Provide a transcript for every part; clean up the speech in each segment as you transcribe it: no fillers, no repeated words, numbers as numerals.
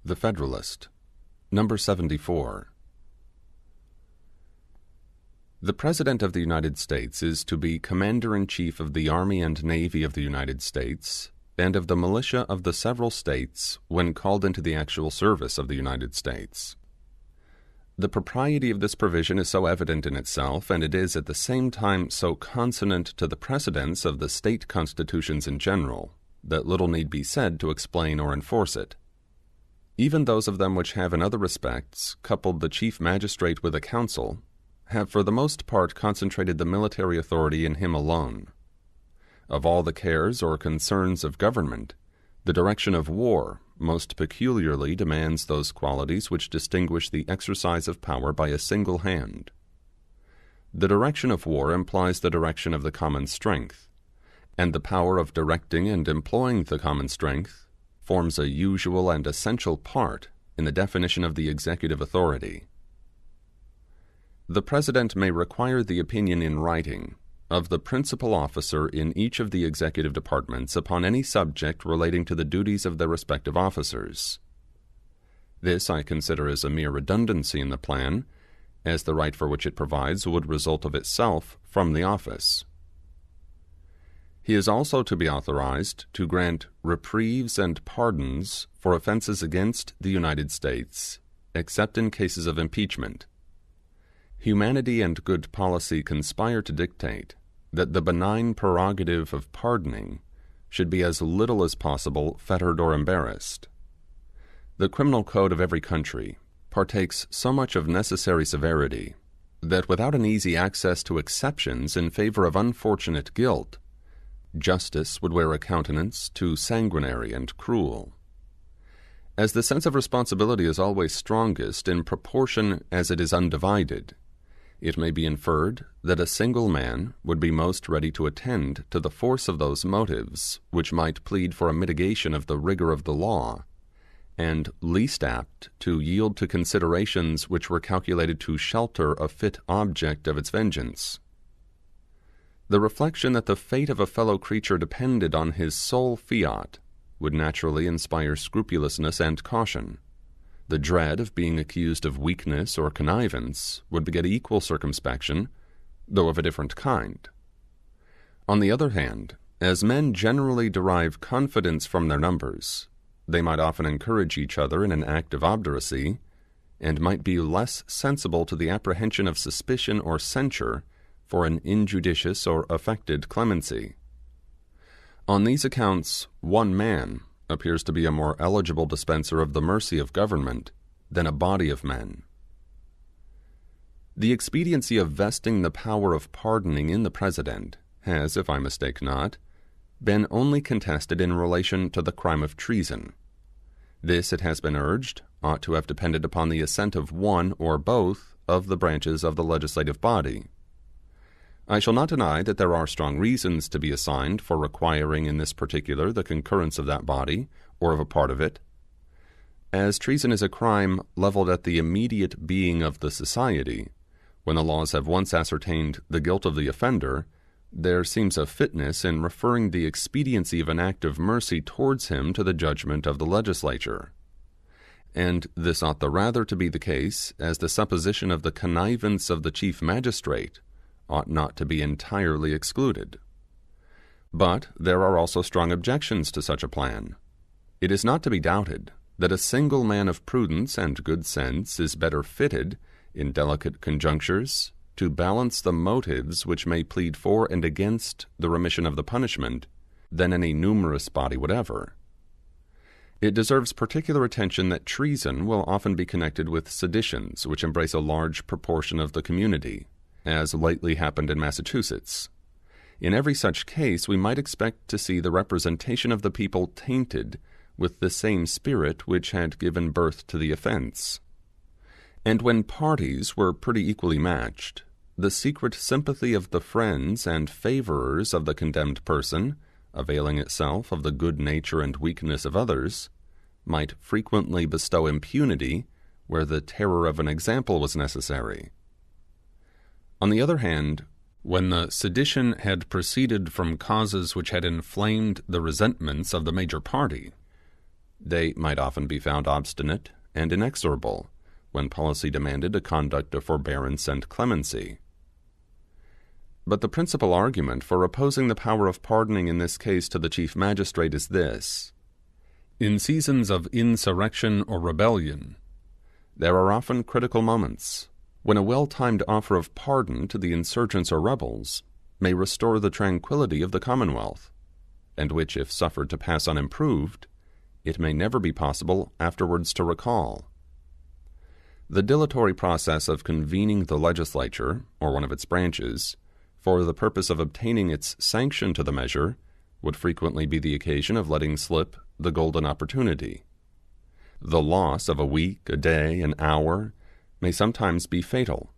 The Federalist No. 74. The President of the United States is to be Commander-in-Chief of the Army and Navy of the United States and of the militia of the several states when called into the actual service of the United States. The propriety of this provision is so evident in itself, and it is at the same time so consonant to the precedents of the state constitutions in general, that little need be said to explain or enforce it. Even those of them which have in other respects coupled the chief magistrate with a council have for the most part concentrated the military authority in him alone. Of all the cares or concerns of government, the direction of war most peculiarly demands those qualities which distinguish the exercise of power by a single hand. The direction of war implies the direction of the common strength, and the power of directing and employing the common strength forms a usual and essential part in the definition of the executive authority. The President may require the opinion in writing of the principal officer in each of the executive departments upon any subject relating to the duties of their respective officers. This I consider as a mere redundancy in the plan, as the right for which it provides would result of itself from the office. He is also to be authorized to grant reprieves and pardons for offenses against the United States, except in cases of impeachment. Humanity and good policy conspire to dictate that the benign prerogative of pardoning should be as little as possible fettered or embarrassed. The criminal code of every country partakes so much of necessary severity that without an easy access to exceptions in favor of unfortunate guilt, justice would wear a countenance too sanguinary and cruel. As the sense of responsibility is always strongest in proportion as it is undivided, it may be inferred that a single man would be most ready to attend to the force of those motives which might plead for a mitigation of the rigor of the law, and least apt to yield to considerations which were calculated to shelter a fit object of its vengeance. The reflection that the fate of a fellow creature depended on his sole fiat would naturally inspire scrupulousness and caution. The dread of being accused of weakness or connivance would beget equal circumspection, though of a different kind. On the other hand, as men generally derive confidence from their numbers, they might often encourage each other in an act of obduracy, and might be less sensible to the apprehension of suspicion or censure for an injudicious or affected clemency. On these accounts, one man appears to be a more eligible dispenser of the mercy of government than a body of men. The expediency of vesting the power of pardoning in the President has, if I mistake not, been only contested in relation to the crime of treason. This, it has been urged, ought to have depended upon the assent of one or both of the branches of the legislative body. I shall not deny that there are strong reasons to be assigned for requiring in this particular the concurrence of that body, or of a part of it. As treason is a crime levelled at the immediate being of the society, when the laws have once ascertained the guilt of the offender, there seems a fitness in referring the expediency of an act of mercy towards him to the judgment of the legislature. And this ought the rather to be the case, as the supposition of the connivance of the chief magistrate ought not to be entirely excluded. But there are also strong objections to such a plan. It is not to be doubted that a single man of prudence and good sense is better fitted, in delicate conjunctures, to balance the motives which may plead for and against the remission of the punishment, than any numerous body whatever. It deserves particular attention that treason will often be connected with seditions which embrace a large proportion of the community, as lately happened in Massachusetts. In every such case we might expect to see the representation of the people tainted with the same spirit which had given birth to the offense. And when parties were pretty equally matched, the secret sympathy of the friends and favourers of the condemned person, availing itself of the good nature and weakness of others, might frequently bestow impunity where the terror of an example was necessary. On the other hand, when the sedition had proceeded from causes which had inflamed the resentments of the major party, They might often be found obstinate and inexorable when policy demanded a conduct of forbearance and clemency. But the principal argument for opposing the power of pardoning in this case to the Chief Magistrate is this: in seasons of insurrection or rebellion, there are often critical moments when a well-timed offer of pardon to the insurgents or rebels may restore the tranquility of the Commonwealth, and which, if suffered to pass unimproved, it may never be possible afterwards to recall. The dilatory process of convening the legislature, or one of its branches, for the purpose of obtaining its sanction to the measure, would frequently be the occasion of letting slip the golden opportunity. The loss of a week, a day, an hour, may sometimes be fatal.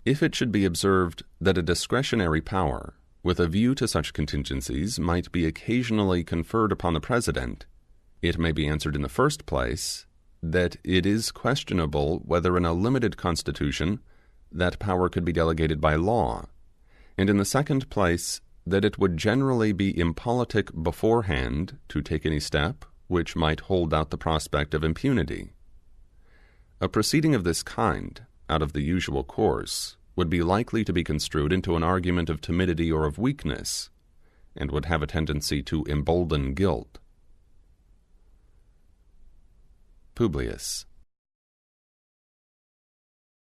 If it should be observed that a discretionary power, with a view to such contingencies, might be occasionally conferred upon the President, it may be answered in the first place that it is questionable whether in a limited constitution that power could be delegated by law, and in the second place that it would generally be impolitic beforehand to take any step which might hold out the prospect of impunity. A proceeding of this kind, out of the usual course, would be likely to be construed into an argument of timidity or of weakness, and would have a tendency to embolden guilt. Publius.